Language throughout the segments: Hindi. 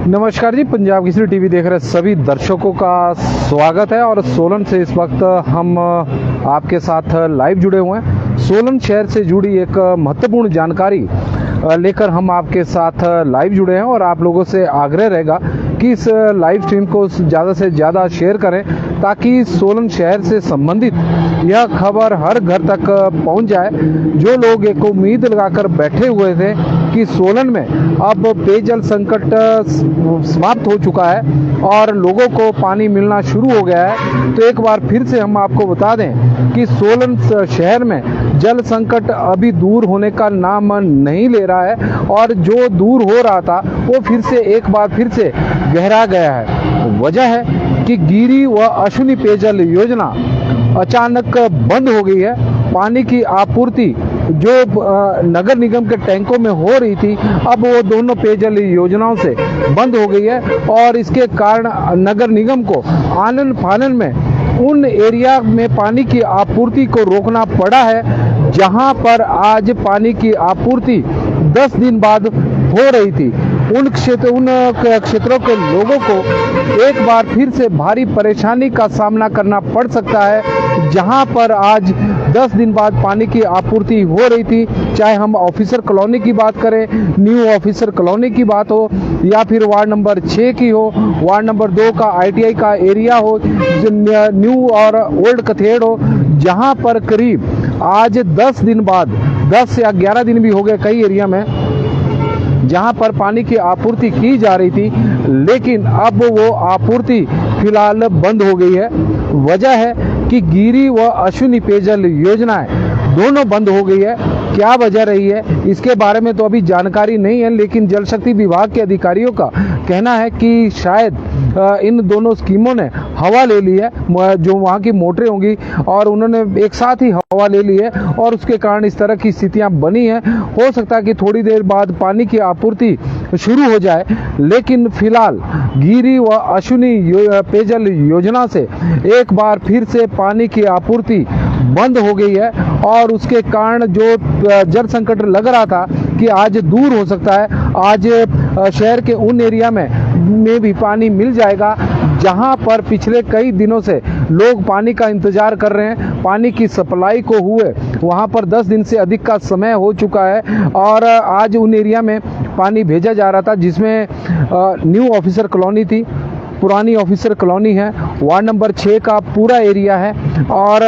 नमस्कार जी, पंजाब केसरी टीवी देख रहे सभी दर्शकों का स्वागत है। और सोलन से इस वक्त हम आपके साथ लाइव जुड़े हुए हैं। सोलन शहर से जुड़ी एक महत्वपूर्ण जानकारी लेकर हम आपके साथ लाइव जुड़े हैं और आप लोगों से आग्रह रहेगा कि इस लाइव स्ट्रीम को ज़्यादा से ज़्यादा शेयर करें ताकि सोलन शहर से संबंधित यह खबर हर घर तक पहुंच जाए। जो लोग एक उम्मीद लगाकर बैठे हुए थे कि सोलन में अब पेयजल संकट समाप्त हो चुका है और लोगों को पानी मिलना शुरू हो गया है, तो एक बार फिर से हम आपको बता दें कि सोलन शहर में जल संकट अभी दूर होने का नाम नहीं ले रहा है और जो दूर हो रहा था वो फिर से एक बार फिर से गहरा गया है। वजह है कि गिरी व अश्विनी पेयजल योजना अचानक बंद हो गई है। पानी की आपूर्ति जो नगर निगम के टैंकों में हो रही थी, अब वो दोनों पेयजल योजनाओं से बंद हो गई है और इसके कारण नगर निगम को आनन फानन में उन एरिया में पानी की आपूर्ति को रोकना पड़ा है जहां पर आज पानी की आपूर्ति 10 दिन बाद हो रही थी। उन क्षेत्रों के लोगों को एक बार फिर से भारी परेशानी का सामना करना पड़ सकता है जहां पर आज 10 दिन बाद पानी की आपूर्ति हो रही थी। चाहे हम ऑफिसर कॉलोनी की बात करें, न्यू ऑफिसर कॉलोनी की बात हो या फिर वार्ड नंबर 6 की हो, वार्ड नंबर 2 का ITI का एरिया हो, न्यू और ओल्ड कथेड़ हो, जहां पर करीब आज 10 दिन बाद 10 या 11 दिन भी हो गए कई एरिया में जहां पर पानी की आपूर्ति की जा रही थी, लेकिन अब वो आपूर्ति फिलहाल बंद हो गई है। वजह है कि गिरी व अश्विनी पेयजल योजनाएं दोनों बंद हो गई है। क्या वजह रही है इसके बारे में तो अभी जानकारी नहीं है, लेकिन जल शक्ति विभाग के अधिकारियों का कहना है कि शायद इन दोनों स्कीमों ने हवा ले ली है, जो वहाँ की मोटरें होंगी और उन्होंने एक साथ ही हवा ले ली है और उसके कारण इस तरह की स्थितियां बनी हैं। हो सकता है कि थोड़ी देर बाद पानी की आपूर्ति शुरू हो जाए, लेकिन फिलहाल गिरी व अश्विनी पेयजल योजना से एक बार फिर से पानी की आपूर्ति बंद हो गई है और उसके कारण जो जल संकट लग रहा था कि आज दूर हो सकता है, आज शहर के उन एरिया में भी पानी मिल जाएगा जहां पर पिछले कई दिनों से लोग पानी का इंतजार कर रहे हैं। पानी की सप्लाई को हुए वहां पर 10 दिन से अधिक का समय हो चुका है और आज उन एरिया में पानी भेजा जा रहा था जिसमें न्यू ऑफिसर कॉलोनी थी, पुरानी ऑफिसर कॉलोनी है, वार्ड नंबर 6 का पूरा एरिया है और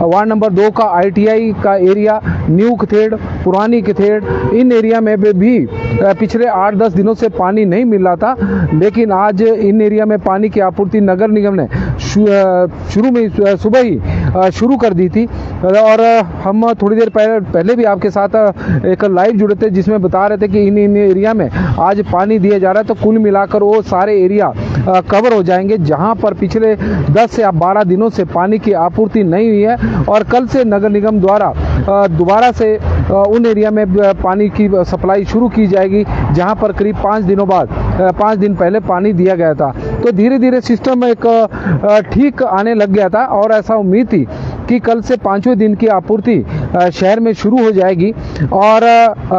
वार्ड नंबर 2 का ITI का एरिया, न्यू कथेड़, पुरानी कथेड़, इन एरिया में भी पिछले 8-10 दिनों से पानी नहीं मिल रहा था, लेकिन आज इन एरिया में पानी की आपूर्ति नगर निगम ने शुरू में सुबह ही शुरू कर दी थी। और हम थोड़ी देर पहले भी आपके साथ एक लाइव जुड़े थे जिसमें बता रहे थे कि इन एरिया में आज पानी दिया जा रहा है, तो कुल मिलाकर वो सारे एरिया कवर हो जाएंगे जहां पर पिछले 10 या 12 दिनों से पानी की आपूर्ति नहीं हुई है। और कल से नगर निगम द्वारा दोबारा से उन एरिया में पानी की सप्लाई शुरू की जाएगी जहां पर करीब 5 दिनों बाद 5 दिन पहले पानी दिया गया था। तो धीरे धीरे सिस्टम एक ठीक आने लग गया था और ऐसा उम्मीद थी कि कल से 5वें दिन की आपूर्ति शहर में शुरू हो जाएगी और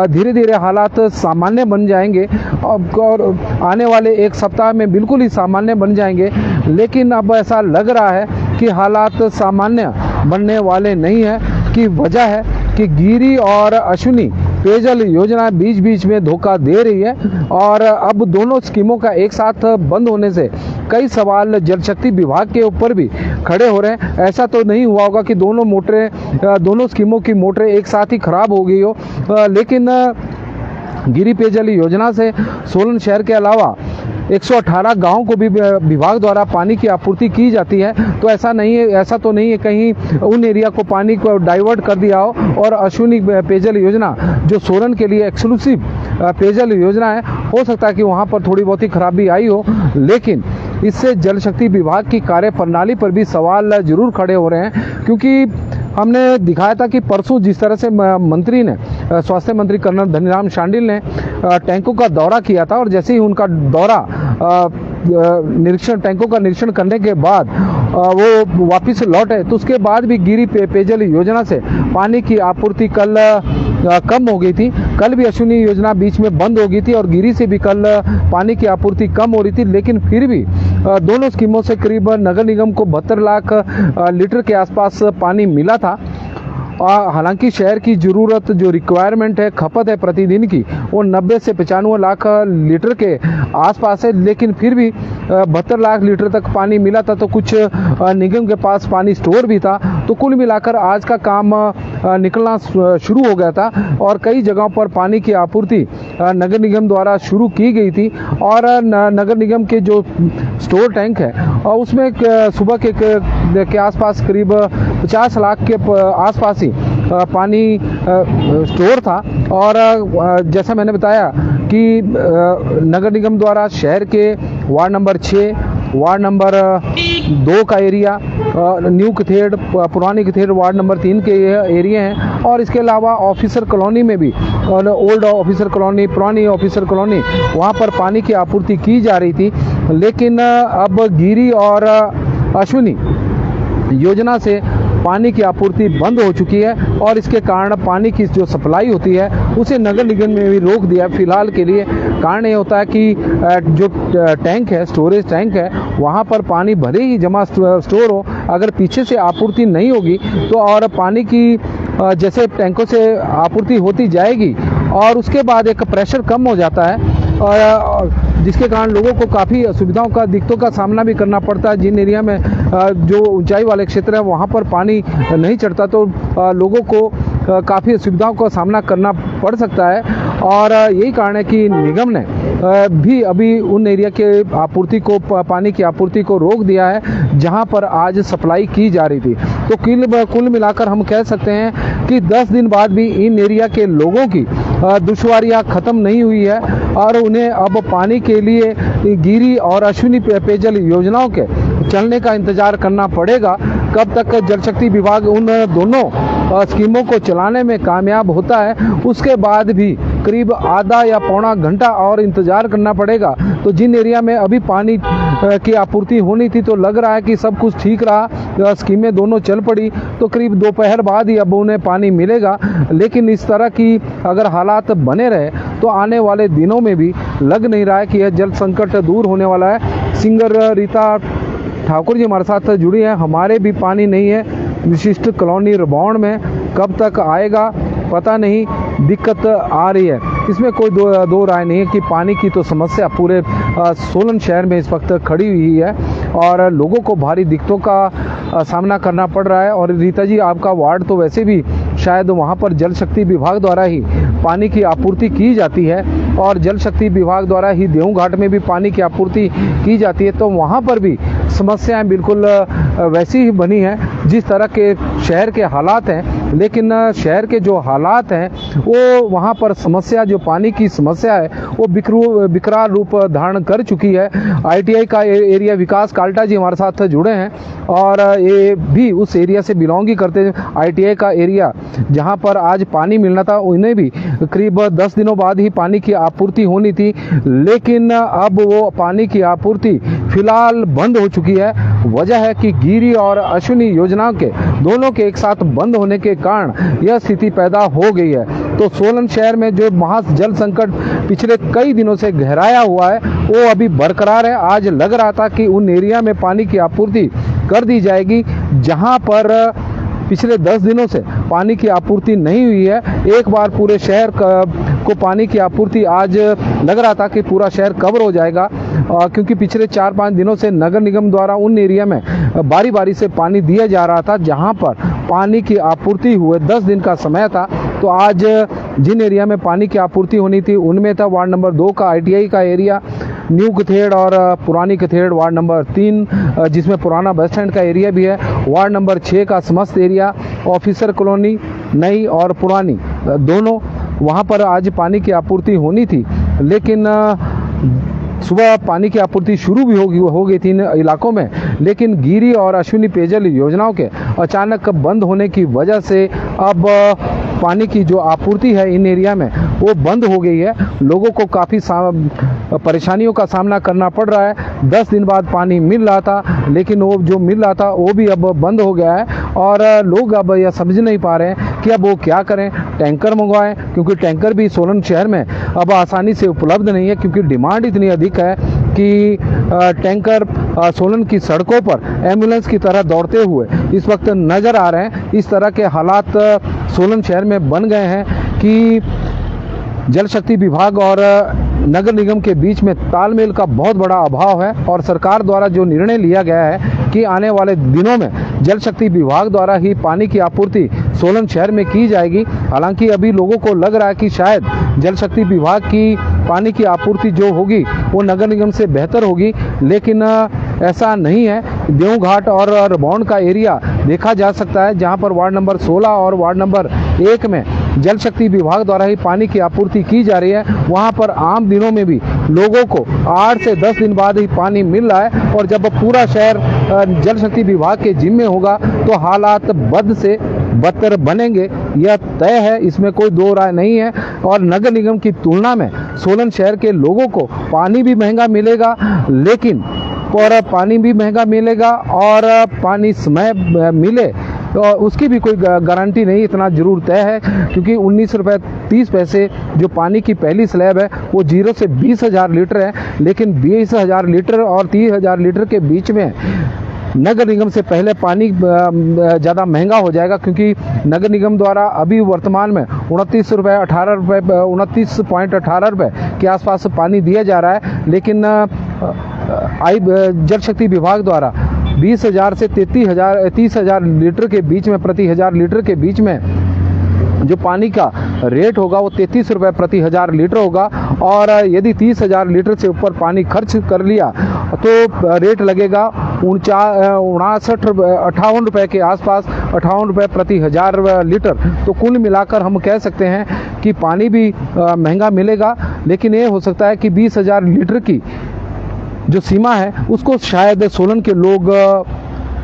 धीरे धीरे हालात सामान्य बन जाएंगे और आने वाले एक सप्ताह में बिल्कुल ही सामान्य बन जाएंगे। लेकिन अब ऐसा लग रहा है कि हालात सामान्य बनने वाले नहीं है। की वजह है कि गिरी और अश्विनी पेयजल योजना बीच बीच में धोखा दे रही है और अब दोनों स्कीमों का एक साथ बंद होने से कई सवाल जल शक्ति विभाग के ऊपर भी खड़े हो रहे हैं। ऐसा तो नहीं हुआ होगा कि दोनों स्कीमों की मोटरें एक साथ ही खराब हो गई हो, लेकिन गिरी पेयजल योजना से सोलन शहर के अलावा 118 गांव को भी विभाग द्वारा पानी की आपूर्ति की जाती है। तो ऐसा तो नहीं है कहीं उन एरिया को पानी को डाइवर्ट कर दिया हो। और अश्विनी पेयजल योजना जो सोलन के लिए एक्सक्लूसिव पेयजल योजना है, हो सकता है कि वहां पर थोड़ी बहुत ही खराबी आई हो, लेकिन इससे जल शक्ति विभाग की कार्य प्रणाली पर भी सवाल जरूर खड़े हो रहे हैं। क्योंकि हमने दिखाया था कि परसों जिस तरह से मंत्री ने, स्वास्थ्य मंत्री कर्नल धनीराम शांडिल ने टैंकों का दौरा किया था और जैसे ही उनका दौरा टैंकों का निरीक्षण करने के बाद वो वापस लौटे, तो उसके बाद भी गिरी पेयजल योजना से पानी की आपूर्ति कल कम हो गई थी। कल भी अश्विनी योजना बीच में बंद हो गई थी और गिरी से भी कल पानी की आपूर्ति कम हो रही थी, लेकिन फिर भी दोनों स्कीमों से करीब नगर निगम को 72 लाख लीटर के आसपास पानी मिला था। हालांकि शहर की ज़रूरत जो रिक्वायरमेंट है, खपत है प्रतिदिन की, वो 90 से 95 लाख लीटर के आसपास है, लेकिन फिर भी 72 लाख लीटर तक पानी मिला था। तो कुछ निगम के पास पानी स्टोर भी था। तो कुल मिलाकर आज का काम निकलना शुरू हो गया था और कई जगहों पर पानी की आपूर्ति नगर निगम द्वारा शुरू की गई थी। और नगर निगम के जो स्टोर टैंक है उसमें सुबह के आसपास करीब 50 लाख के आसपास ही पानी स्टोर था। और जैसा मैंने बताया कि नगर निगम द्वारा शहर के वार्ड नंबर 6, वार्ड नंबर 2 का एरिया, न्यू कथेड़, पुरानी कथेड़ वार्ड नंबर 3 के एरिया हैं, और इसके अलावा ऑफिसर कॉलोनी में भी, और ओल्ड ऑफिसर कॉलोनी, पुरानी ऑफिसर कॉलोनी, वहाँ पर पानी की आपूर्ति की जा रही थी। लेकिन अब गिरी और अश्विनी योजना से पानी की आपूर्ति बंद हो चुकी है और इसके कारण पानी की जो सप्लाई होती है उसे नगर निगम ने भी रोक दिया है फिलहाल के लिए। कारण ये होता है कि जो टैंक है, स्टोरेज टैंक है, वहाँ पर पानी भले ही जमा स्टोर हो, अगर पीछे से आपूर्ति नहीं होगी तो और पानी की जैसे टैंकों से आपूर्ति होती जाएगी और उसके बाद एक प्रेशर कम हो जाता है, और जिसके कारण लोगों को काफ़ी असुविधाओं का, दिक्कतों का सामना भी करना पड़ता है। जिन एरिया में जो ऊंचाई वाले क्षेत्र है वहाँ पर पानी नहीं चढ़ता तो लोगों को काफ़ी असुविधाओं का सामना करना पड़ सकता है। और यही कारण है कि निगम ने भी अभी उन एरिया के आपूर्ति को, पानी की आपूर्ति को रोक दिया है जहां पर आज सप्लाई की जा रही थी। तो कुल मिलाकर हम कह सकते हैं कि 10 दिन बाद भी इन एरिया के लोगों की दुश्वारियां ख़त्म नहीं हुई है और उन्हें अब पानी के लिए गिरी और अश्विनी पेयजल योजनाओं के चलने का इंतजार करना पड़ेगा। कब तक जल शक्ति विभाग उन दोनों स्कीमों को चलाने में कामयाब होता है, उसके बाद भी करीब आधा या पौना घंटा और इंतजार करना पड़ेगा। तो जिन एरिया में अभी पानी की आपूर्ति होनी थी तो लग रहा है कि सब कुछ ठीक रहा, स्कीमें दोनों चल पड़ी, तो करीब दोपहर बाद ही अब उन्हें पानी मिलेगा। लेकिन इस तरह की अगर हालात बने रहे तो आने वाले दिनों में भी लग नहीं रहा है कि यह जल संकट दूर होने वाला है। सिंगर रीता ठाकुर जी हमारे साथ जुड़ी हैं। हमारे भी पानी नहीं है विशिष्ट कॉलोनी रबौन में, कब तक आएगा पता नहीं, दिक्कत आ रही है, इसमें कोई दो राय नहीं है कि पानी की तो समस्या पूरे सोलन शहर में इस वक्त खड़ी हुई है और लोगों को भारी दिक्कतों का सामना करना पड़ रहा है। और रीता जी, आपका वार्ड तो वैसे भी शायद वहाँ पर जल शक्ति विभाग द्वारा ही पानी की आपूर्ति की जाती है और जल शक्ति विभाग द्वारा ही देहू घाट में भी पानी की आपूर्ति की जाती है, तो वहाँ पर भी समस्याएं बिल्कुल वैसी ही बनी है जिस तरह के शहर के हालात हैं। लेकिन शहर के जो हालात हैं वो वहाँ पर समस्या, जो पानी की समस्या है वो विकराल रूप धारण कर चुकी है। ITI का एरिया विकास काल्टा जी हमारे साथ जुड़े हैं और ये भी उस एरिया से बिलोंग ही करते हैं। ITI का एरिया जहाँ पर आज पानी मिलना था उन्हें भी करीब 10 दिनों बाद ही पानी की आपूर्ति होनी थी, लेकिन अब वो पानी की आपूर्ति फिलहाल बंद हो चुकी है। वजह है कि गिरी और अश्विनी योजनाओं के दोनों के एक साथ बंद होने के कारण यह स्थिति पैदा हो गई है। तो सोलन शहर में जो महा जल संकट पिछले कई दिनों से गहराया हुआ है वो अभी बरकरार है। आज लग रहा था कि उन एरिया में पानी की आपूर्ति कर दी जाएगी जहां पर पिछले 10 दिनों से पानी की आपूर्ति नहीं हुई है। एक बार पूरे शहर को पानी की आपूर्ति, आज लग रहा था कि पूरा शहर कवर हो जाएगा क्योंकि पिछले 4-5 दिनों से नगर निगम द्वारा उन एरिया में बारी बारी से पानी दिया जा रहा था जहां पर पानी की आपूर्ति हुए 10 दिन का समय था। तो आज जिन एरिया में पानी की आपूर्ति होनी थी उनमें था वार्ड नंबर 2 का ITI का एरिया, न्यू कथेड़ और पुरानी कथेड़ वार्ड नंबर 3 जिसमें पुराना बस स्टैंड का एरिया भी है, वार्ड नंबर 6 का समस्त एरिया, ऑफिसर कॉलोनी नई और पुरानी दोनों, वहाँ पर आज पानी की आपूर्ति होनी थी। लेकिन सुबह पानी की आपूर्ति शुरू भी हो गई थी इन इलाकों में, लेकिन गिरी और अश्विनी पेयजल योजनाओं के अचानक बंद होने की वजह से अब पानी की जो आपूर्ति है इन एरिया में वो बंद हो गई है। लोगों को काफ़ी परेशानियों का सामना करना पड़ रहा है। 10 दिन बाद पानी मिल रहा था, लेकिन वो जो मिल रहा था वो भी अब बंद हो गया है और लोग अब यह समझ नहीं पा रहे हैं कि अब वो क्या करें। टैंकर मंगवाएं, क्योंकि टैंकर भी सोलन शहर में अब आसानी से उपलब्ध नहीं है, क्योंकि डिमांड इतनी अधिक है कि टैंकर सोलन की सड़कों पर एम्बुलेंस की तरह दौड़ते हुए इस वक्त नज़र आ रहे हैं। इस तरह के हालात सोलन शहर में बन गए हैं कि जल शक्ति विभाग और नगर निगम के बीच में तालमेल का बहुत बड़ा अभाव है और सरकार द्वारा जो निर्णय लिया गया है कि आने वाले दिनों में जल शक्ति विभाग द्वारा ही पानी की आपूर्ति सोलन शहर में की जाएगी। हालांकि अभी लोगों को लग रहा है कि शायद जल शक्ति विभाग की पानी की आपूर्ति जो होगी वो नगर निगम से बेहतर होगी, लेकिन ऐसा नहीं है। देवघाट और रबौन का एरिया देखा जा सकता है, जहां पर वार्ड नंबर 16 और वार्ड नंबर 1 में जल शक्ति विभाग द्वारा ही पानी की आपूर्ति की जा रही है। वहां पर आम दिनों में भी लोगों को 8 से 10 दिन बाद ही पानी मिल रहा है और जब पूरा शहर जल शक्ति विभाग के जिम्मे होगा तो हालात बद से बदतर बनेंगे, यह तय है, इसमें कोई दो राय नहीं है। और नगर निगम की तुलना में सोलन शहर के लोगों को पानी भी महंगा मिलेगा, लेकिन पानी भी महंगा मिलेगा और पानी समय मिले तो उसकी भी कोई गारंटी नहीं, इतना जरूर तय है। क्योंकि 19 रुपये 30 पैसे जो पानी की पहली स्लैब है वो 0 से 20,000 लीटर है, लेकिन 20,000 लीटर और 30,000 लीटर के बीच में नगर निगम से पहले पानी ज़्यादा महंगा हो जाएगा, क्योंकि नगर निगम द्वारा अभी वर्तमान में 29.18 रुपये के आसपास पानी दिया जा रहा है, लेकिन जल शक्ति विभाग द्वारा 20,000 से 30,000 लीटर के बीच में, प्रति 1000 लीटर के बीच में जो पानी का रेट होगा वो 33 रुपये प्रति 1000 लीटर होगा। और यदि 30,000 लीटर से ऊपर पानी खर्च कर लिया तो रेट लगेगा 58 रुपये के आसपास, 58 रुपये प्रति 1000 लीटर। तो कुल मिलाकर हम कह सकते हैं कि पानी भी महंगा मिलेगा, लेकिन ये हो सकता है कि 20,000 लीटर की जो सीमा है उसको शायद सोलन के लोग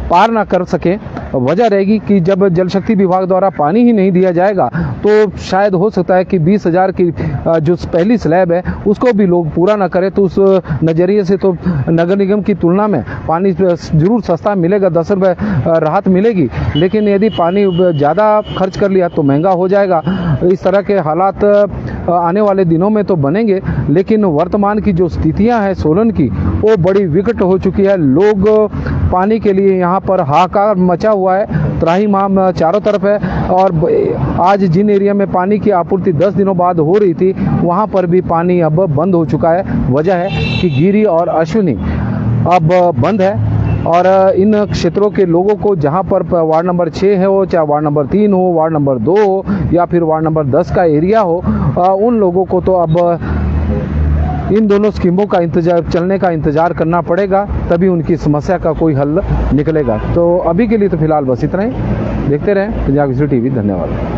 पार ना कर सके। वजह रहेगी कि जब जल शक्ति विभाग द्वारा पानी ही नहीं दिया जाएगा तो शायद हो सकता है कि 20,000 की जो पहली स्लैब है उसको भी लोग पूरा ना करें। तो उस नज़रिए से तो नगर निगम की तुलना में पानी जरूर सस्ता मिलेगा, 10 रुपये राहत मिलेगी, लेकिन यदि पानी ज़्यादा खर्च कर लिया तो महंगा हो जाएगा। इस तरह के हालात आने वाले दिनों में तो बनेंगे, लेकिन वर्तमान की जो स्थितियां हैं सोलन की वो बड़ी विकट हो चुकी है। लोग पानी के लिए यहाँ पर हाहाकार मचा हुआ है, त्राहिमाम चारों तरफ है। और आज जिन एरिया में पानी की आपूर्ति 10 दिनों बाद हो रही थी वहाँ पर भी पानी अब बंद हो चुका है। वजह है कि गिरी और अश्विनी अब बंद है और इन क्षेत्रों के लोगों को, जहां पर वार्ड नंबर 6 है हो, चाहे वार्ड नंबर 3 हो, वार्ड नंबर 2 हो या फिर वार्ड नंबर 10 का एरिया हो, उन लोगों को तो अब इन दोनों स्कीमों का चलने का इंतजार करना पड़ेगा, तभी उनकी समस्या का कोई हल निकलेगा। तो अभी के लिए तो फिलहाल बस इतना ही। देखते रहें पंजाब केसरी टीवी। धन्यवाद।